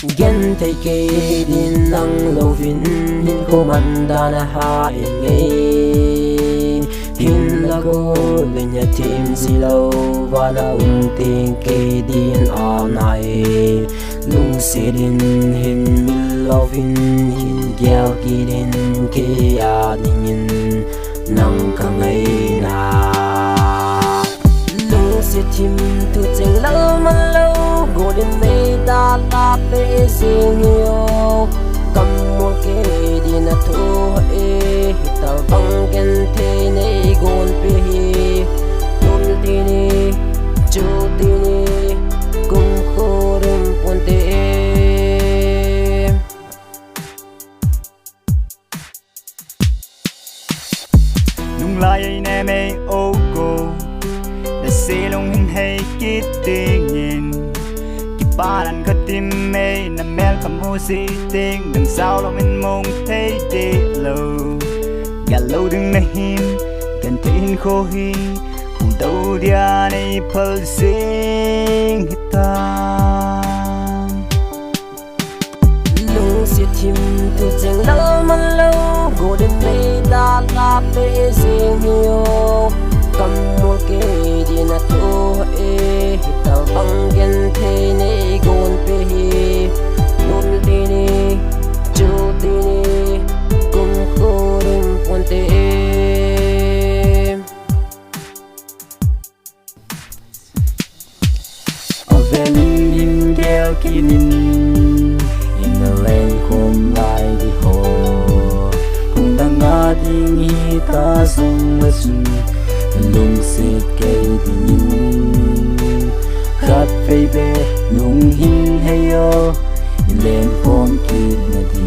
gen thấy kê din nang lâu vin hin khô man da na ha in ngay hin la go lên nhà tim gì lâu và na ting kê din a nai lung se din hin mil lâu vin hin gel ki din kê a nin nang ka ngay na lung se tim tu cheng lâu man lâu golden mây đã la pe sing yo cầm một cái đi na thu e tao băng gen thế này gon pe hi tul ti ni chu ti ni cùng khô rem pon te nung lai nè mê ô cô để xe lông hình hay kít tiếng nhìn ba lần có tim mê nằm mel cầm mô si tiếng đằng sau lòng mình mong thấy đi lâu gà lâu đừng nè hin gần tin khô hi cùng đâu dia này phơi sinh ta lung si tim tu cheng lâu man lâu golden mây đã la pe sing yo cầm một cái đi na thu e tao băng gen thế này gon pe hi tul ti ni chu ti ni cùng khô rem pon te ven him gel kinin in the lane khom lai di ho cùng đang ngã ding hi ta sung ma su lung sit cây đi nhìn khát phê bê lung hin hay yo lên phong kít na đi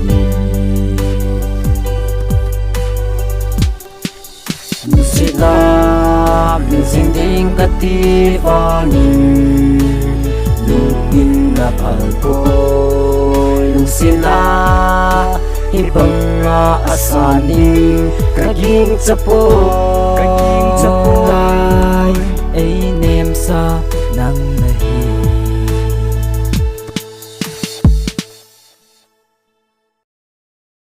sit la mình sinh ding cát ti va nin lung in na phal boy lung sin la hi bang a asani kaging chapo ai nem sa nang